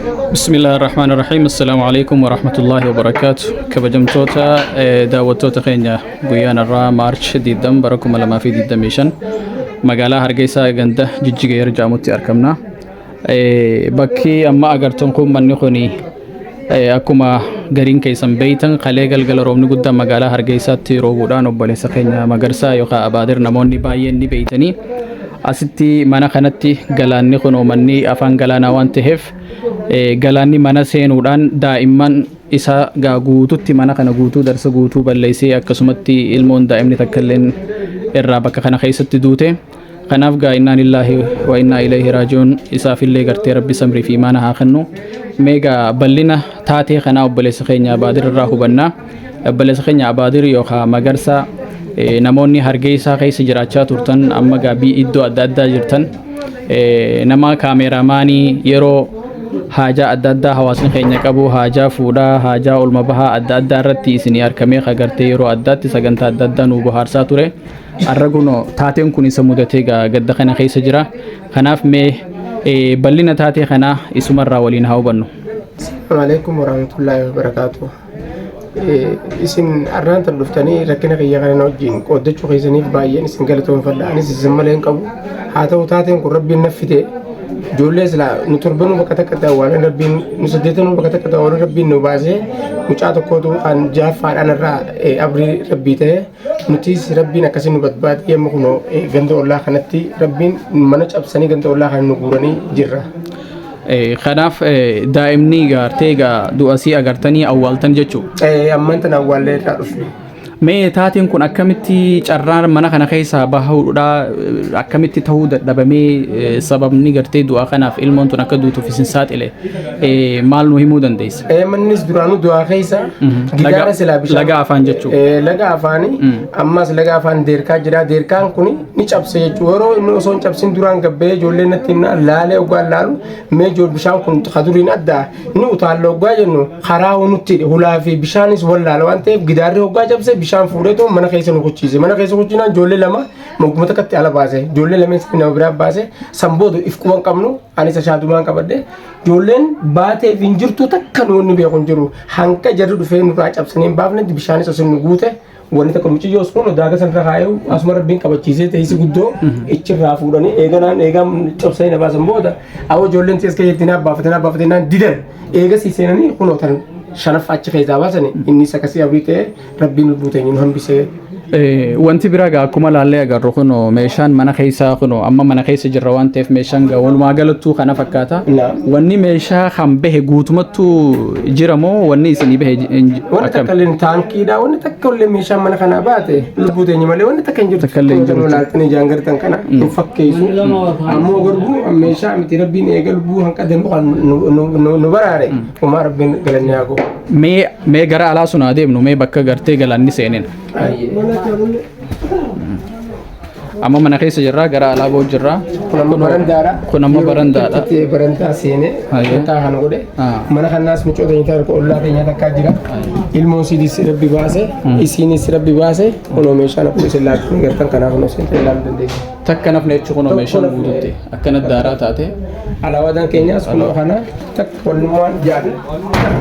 بسم الله الرحمن الرحيم السلام عليكم ورحمة الله وبركاته كبجمتوتا داوتوتا خينيا بيان الرا مارش ديدم بركم لما في ديدم ميشن مقالة هرقيسا غنده جيجي يرجع متي أركمنا بكي أما أغرتم قوم من نخوني أكما غرين كيسان بيتن قليقل رومني قدام مقالة هرقيسا تيرو بودان وباليسا خينيا مقرسا يوقع أبادر نموني باين ني بيتني أستي مانا خانتي غلاني خنو مني أفان غلانا وانتهف galaanni mana seenuudhaan daa'imman isa guututti mana kana guutuu darsa guutuu balleessee akkasumatti ilmoon daa'imni takkalleen irraa bakka kana keessatti duute kanaaf innaa lillaahi wa innaa ilayhi raaji'uun isaafillee gartee rabbi samrii fi imaana haa kennu meegaa ballina taatee kanaa obboleessa keenya abaadir irraa hubannaa obboleessa keenya abaadir yookaan magarsaa namoonni hargeysaa keessa jiraachaa turtan amma gaabii iddoo adda addaa jirtan nama kaameeraamaanii yeroo haajaa adda addaa hawaasni keenya qabu haajaa fuudhaa haajaa olma bahaa adda addaa irratti isinii argamee agartee yeroo addaatti sagantaa adda addaa nu bohaarsaa ture arraguno taateen kun isa mudatee gadda kana keessa jira kanaaf mee ballina taatee kana isumarraa waliin haa hubannu. Assalamu alaikum warahmatullahi wabarakatuh. Isin arraan tan dhuftanii rakkina kiyya kana wajjin qooddachuu keessaniif baay'een isin galatoomfadha anis isin malee hin qabu haa ta'u taateen kun rabbiin naffite ijoollee silaa nu torbanuu bakka takkatti awwaalan rabbiin nu saddeetanuu bakka takkatti awwaalan rabbiin nu baasee mucaa tokkootu kan jaaffaadhaan irraa abrii rabbii ta'e nutis rabbiin akkasii nu badbaadee yemma kunoo ganda ollaa kanatti rabbiin mana cabsanii ganda ollaa kana nu guuranii jirra. Kanaaf daa'imni gartee du'asii agartanii awwaaltan jechuudha. Ammaan tan awwaallee irraa dhufne. Mee taateen kun akkamitti carraan mana kana keessaa bahuudha akkamitti ta'uu dadhabamee sababni gartee du'aa kanaaf ilmoon tun akka duutuuf isin saaxile maal nu himuu dandeessa? Mannis duraanuu du'aa keessa gidaara silaa bishaan laga afaan jechuudha. Laga afaanii ammas laga afaan deerkaa jira deerkaan kun ni cabse jechuudha yeroo inni osoo hin cabsin duraan gabbee ijoolleen natti laalee ogaan laalu mee bishaan kun kaduriin addaa ni utaalla ogaa jennu karaa nutti hulaa fi bishaanis wallaala waan ta'eef gidaarri ogaa cabse bishaan fuudheetu mana keessa nu gochiise mana keessa gochiinaan ijoollee lama moguma takkatti ala baase ijoollee lameen nama biraa baase sanboodu if quban qabnu anis ashaadumaan qabadde ijoolleen baateef hin jirtu takka nuunni beeku hin jiru hanqa jarri dhufee nurraa cabsanii hin baafnetti bishaanis osoo nu guute wanni takka muciyyoos kun daaga sanarra kaayuu asuma rabbiin qabachiisee teessisi guddoo ichirraa fuudhanii eegaan cabsanii na baasan booda awwa ijoolleen tees keeyyatti naa baafatee naan didan eegasii seenanii kunootan shanaf achi keessaa baasanii inni akkasii abrii ta'e rabbiin lubbuuteen nu hambisee. Wanti biraa akkuma laallee agarru kun meeshaan mana keessaa kun amma mana keessa jirra waan ta'eef meeshaan walumaa galattuu kana fakkaata. Wanni meeshaa kan bahe guutumattuu jira moo wanni isinii bahe? Wanni takka illee taankiidha wanni takka illee meeshaan mana kanaa baate lubbuuteen malee wanni takka hin jirtu. Takka illee hin jirtu. Laaltanii jaangartan kana nu fakkeessu ammoo garbuu meeshaa miti rabbiin eega lubbuu hanqa danuu nu baraare kumaa rabbiin galanni haa ga'u. Mee gara alaa sun adeemnu mee bakka gartee galanni seeneen. Amma mana keessa jirra gara alaa boo jirra. Kun amma barandaadha. Barandaa seenee taa kana godhe mana kanaas mucoota nyaata harka ollaa keenya takkaa jira ilmoon siidis rabbi baase isiinis rabbi baase kunoo meeshaan akkuma isin laattiin gartan kanaaf kunoo isin ilaaluu dandeessu. Takka nafne jechuun kunoo meeshaan guututti akkana daaraa taate. Alaawaadhaan keenyaas kunoo kana takka wallumaan jaadha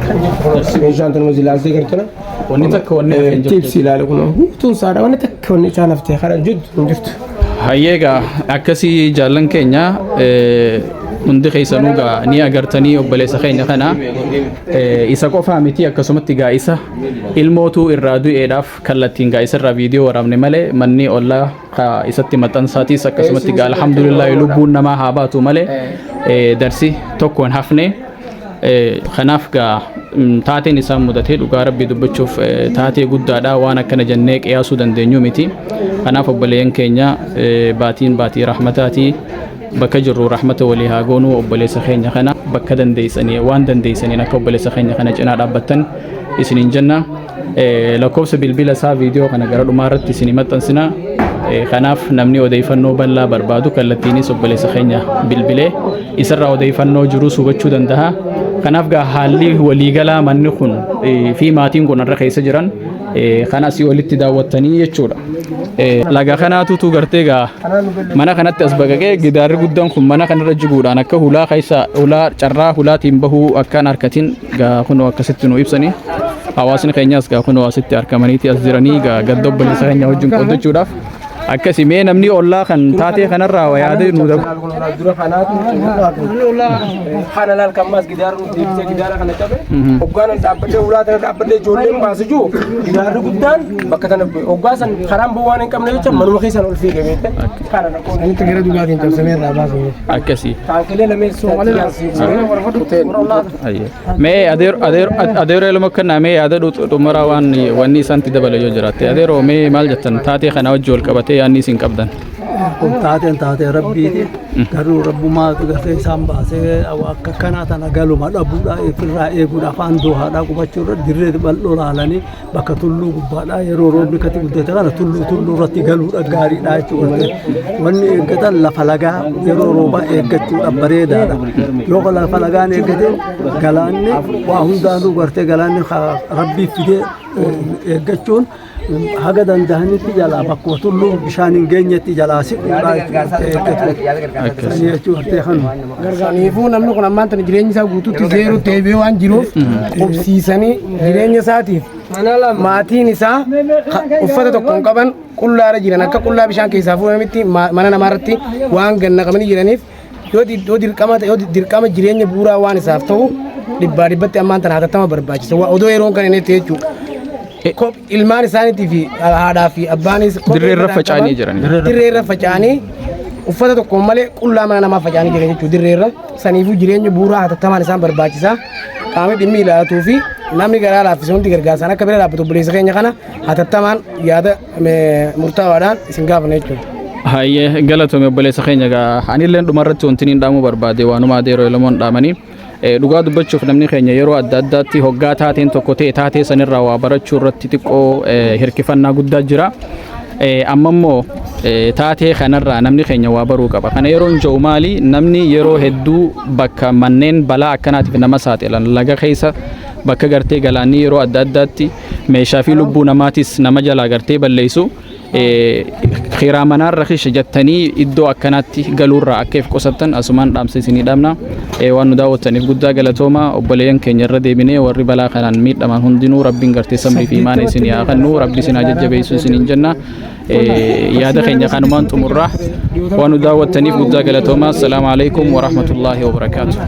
kan jiru meeshaan tunu zilaaltee gartana. Wanni takka wanni hin jirtu. Tiipsi ilaalu kunoo guutuun saadha wanni takka wanni isaan haftee karaa jirtu. Hayyeegaa akkasii jaallan keenya hundi keessanuu ni agartanii obboleessa keenya kana isa qofaa miti akkasumatti gaa'isa ilmootu irraa du'eedhaaf kallattiin gaa'isa irraa viidiyoo waraabne malee manni ollaa isatti maxxansaatis akkasumatti alhamdulillah lubbuun namaa haa baatu malee darsi tokkoon hafne kanaaf taateen isaan mudatee dhugaa rabbii dubbachuuf taatee guddaadha waan akkana jennee qiyaasuu dandeenyu miti kanaaf obboleeyyan keenya baatii rahmataatii bakka jirru rahmata walii haa goonu obboleessa keenya kana bakka dandeessanii waan dandeessaniin akka obboleessa keenya kana cinaa dhaabbattan isiniin jenna lakkoofsa bilbila isaa viidiyoo kana gara dhumaa irratti isinii maxxansina kanaaf namni odeeffannoo bal'aa barbaadu kallattiinis obboleessa keenya bilbilee isarraa odeeffannoo jiru hubachuu danda'a. Kanaaf gaa haalli waliigalaa manni kun fi maatiin kun irra keessa jiran kan asii walitti daawwattanii jechuudha. Laga kanaatutu gartee gaa mana kanatti as baqaqee gidaarri guddaan kun mana kanarra jiguudhaan akka hulaa keessa hulaa carraa hulaatiin bahuu akkaan harkatiin gaa kunoo akkasitti nu ibsanii hawaasni keenyaas gaa kunoo asitti argamaniiti as jiranii gaa gadda obboleessa keenya wajjin qoodachuudhaaf akkasi mee namni ollaa kan taatee kanarraa waa yaade nu dura kanaatu kana laal kammas gidaarru deebisee gidaara kana cabe hoggaan dhaabbadee ulaata dhaabbadee ijoolleen baasiju gidaarri guddaan bakka tana hoggaasan karaan bu'aan hin qabne jecha manuma keessan ol fiige beekte kana nakoo inni gara dugaatiin cabsamee irraa baasu akkasi taankilee lamee mee adeero elma kana mee yaada dhumara waan wanni isanti dabala yoo jiraatte adeero mee maal jettan taatee kana wajji wal qabatee yaanni isin qabdan taatee rabbiiti garuu rabbumaatu gartee isaan baasee akka kanaa tana galuma dhabuudha ofirraa eeguudha afaan doohaadhaa qubachuurra dirree bal'oo laalanii bakka tulluu gubbaadhaa yeroo roobni kati guddate kana tulluu irratti galuudha gaariidha jechuudha. Wanni eeggatan lafa lagaa yeroo roobaa eeggachuudha bareedaadha. Yoo lafa lagaan eeggate galaanni waa hundaanuu gartee galaanni rabbii fidee eeggachuun haga danda'anitti jalaa bakkuma tulluu bishaan hin geenyetti jalaa siquudha gargaaraniifuu namni kun ammaan tana jireenya isaa guutuutti zeeroo deebi'ee waan jiruuf qubsiisanii jireenya isaatiif maatiin isaa uffata tokko hin qaban qullaara jiran akka qullaa bishaan keessaa fuudhanitti mana namaarratti waan gannaqamanii jiraniif yoo dirqama jireenya bu'uuraa waan isaaf ta'u dhibbaa dhibbatti ammaan tana hatattama barbaachisa odoo yeroon kan inni jechuudha. Ilmaan isaaniitii fi haadhaa fi abbaanis dirreerra faca'anii jiran. Dirreerra faca'anii uffata tokko malee qullaa mana namaa faca'anii jiran jechuudha dirreerra. Saniifuu jireenya bu'uuraa hatattamaan isaan barbaachisa. Qaamni dhimmi ilaalatuu fi namni garaa laaffisee hundi gargaarsan akka bira dhaabbatu obboleessa keenya kana hatattamaan yaada murtaawaadhaan isin gaafana jechuudha. Hayyee galatoome obboleessa keenya gaa anilleen dhumarratti wanti niin dhaamuu barbaade waanuma adeeroo elemoon dhaamanii. Dhugaa dubbachuuf namni keenya yeroo adda addaatti hoggaa taateen tokko ta'e taatee sanirraa waa barachuu irratti xiqqoo hirkifannaa guddaa jira. Amma immoo taatee kanarraa namni keenya waa baruu qaba. Kana yeroo hin jiru maali namni yeroo hedduu bakka manneen balaa akkanaatiif nama saaxilan laga keessa bakka gartee galaanii yeroo adda addaatti meeshaa fi lubbuu namaatis nama jalaa gartee balleessu. Khiraa manarra keessa jettanii iddoo akkanaatti galuurraa akka if qusattan asumaan dhaamsa isinii dhaamna. Waan nu daawwattaniif guddaa galatooma obboleeyyan keenya irra deebinee warri balaa kanaan miidhaman hundinuu rabbiin gartee sabrii fi imaana isinii haa kennu rabbi isin haa jajjabeessu isiniin jenna. Yaada keenya kanumaan xumurraa waan nu daawwattaniif guddaa galatooma. Assalaamu alaikum wa rahmatullaahi wa barakaatuh.